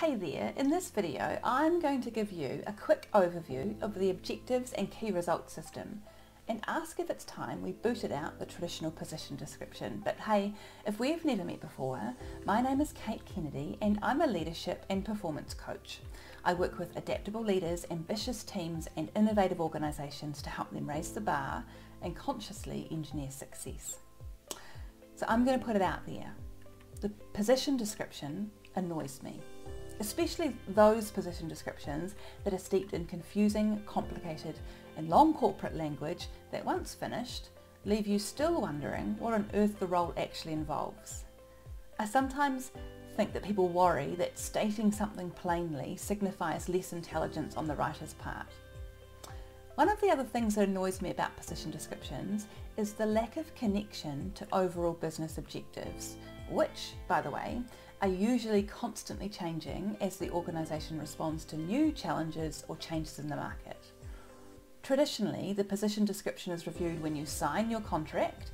Hey there, in this video I'm going to give you a quick overview of the objectives and key results system and ask if it's time we booted out the traditional position description. But hey, if we've never met before, my name is Kate Kennedy and I'm a leadership and performance coach. I work with adaptable leaders, ambitious teams and innovative organisations to help them raise the bar and consciously engineer success. So I'm going to put it out there. The position description annoys me, especially those position descriptions that are steeped in confusing, complicated and long corporate language that once finished, leave you still wondering what on earth the role actually involves. I sometimes think that people worry that stating something plainly signifies less intelligence on the writer's part. One of the other things that annoys me about position descriptions is the lack of connection to overall business objectives, which, by the way, are usually constantly changing as the organisation responds to new challenges or changes in the market. Traditionally, the position description is reviewed when you sign your contract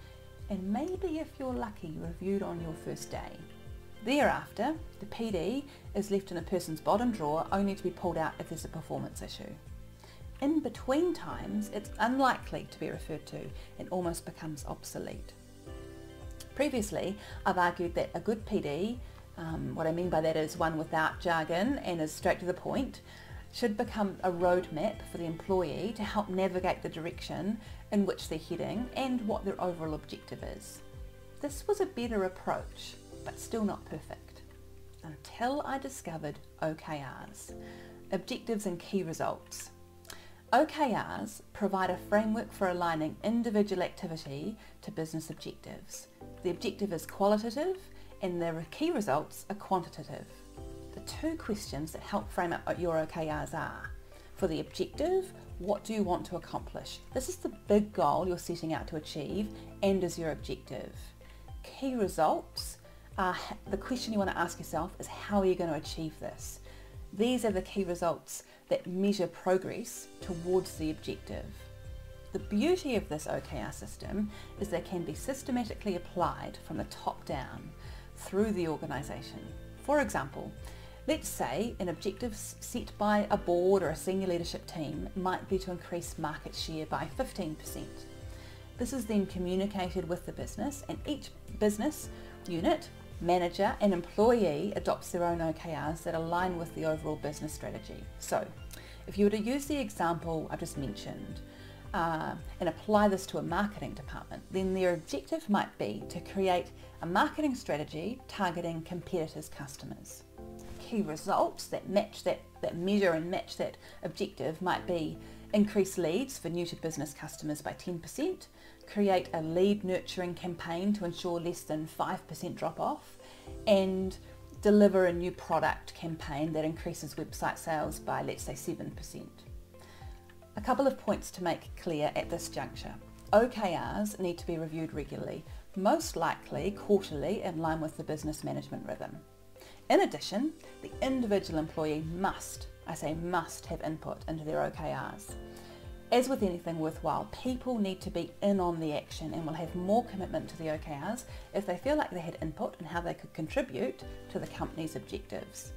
and maybe, if you're lucky, reviewed on your first day. Thereafter, the PD is left in a person's bottom drawer only to be pulled out if there's a performance issue. In between times, it's unlikely to be referred to and almost becomes obsolete. Previously, I've argued that a good PD, what I mean by that is one without jargon and is straight to the point, should become a roadmap for the employee to help navigate the direction in which they're heading and what their overall objective is. This was a better approach, but still not perfect, until I discovered OKRs, Objectives and Key Results. OKRs provide a framework for aligning individual activity to business objectives. The objective is qualitative and the key results are quantitative. The two questions that help frame up your OKRs are: for the objective, what do you want to accomplish? This is the big goal you're setting out to achieve and is your objective. Key results are the question you want to ask yourself is, how are you going to achieve this? These are the key results that measure progress towards the objective. The beauty of this OKR system is they can be systematically applied from the top down through the organisation. For example, let's say an objective set by a board or a senior leadership team might be to increase market share by 15%. This is then communicated with the business, and each business unit, manager and employee adopts their own OKRs that align with the overall business strategy. So if you were to use the example I just mentioned and apply this to a marketing department, then their objective might be to create a marketing strategy targeting competitors' customers. Key results that measure and match that objective might be increase leads for new to business customers by 10%, create a lead nurturing campaign to ensure less than 5% drop off, and deliver a new product campaign that increases website sales by, let's say, 7%. A couple of points to make clear at this juncture. OKRs need to be reviewed regularly, most likely quarterly, in line with the business management rhythm. In addition, the individual employee must, I say must, have input into their OKRs. As with anything worthwhile, people need to be in on the action and will have more commitment to the OKRs if they feel like they had input and how they could contribute to the company's objectives.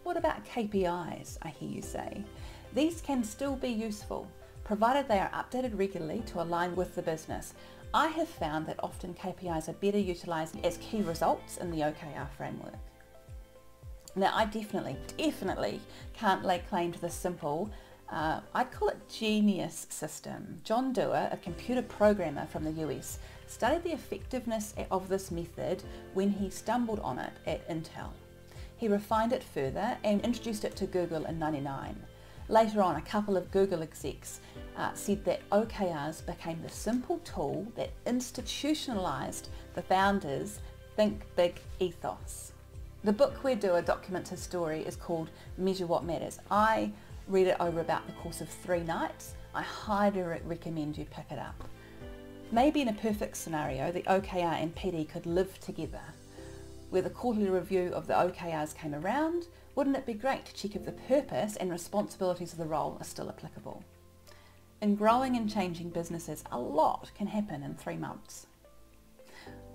What about KPIs, I hear you say? These can still be useful, provided they are updated regularly to align with the business. I have found that often KPIs are better utilised as key results in the OKR framework. Now, I definitely can't lay claim to this simple, I'd call it genius system. John Doerr, a computer programmer from the US, studied the effectiveness of this method when he stumbled on it at Intel. He refined it further and introduced it to Google in '99. Later on, a couple of Google execs said that OKRs became the simple tool that institutionalized the founders' think big ethos. The book where Doerr documents his story is called Measure What Matters. I read it over about the course of 3 nights. I highly recommend you pick it up. Maybe in a perfect scenario, the OKR and PD could live together. Where the quarterly review of the OKRs came around, wouldn't it be great to check if the purpose and responsibilities of the role are still applicable? In growing and changing businesses, a lot can happen in 3 months.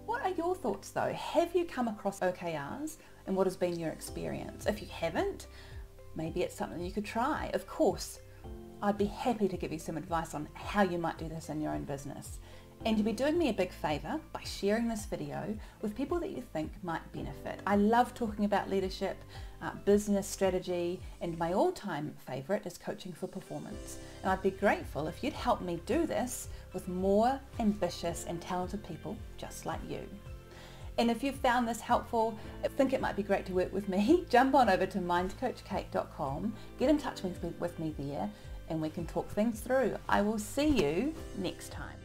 What are your thoughts though? Have you come across OKRs and what has been your experience? If you haven't, maybe it's something you could try. Of course, I'd be happy to give you some advice on how you might do this in your own business. And you'd be doing me a big favour by sharing this video with people that you think might benefit. I love talking about leadership, business strategy, and my all-time favourite is coaching for performance. And I'd be grateful if you'd help me do this with more ambitious and talented people just like you. And if you've found this helpful, I think it might be great to work with me, jump on over to mindcoachkate.com, get in touch with me there, and we can talk things through. I will see you next time.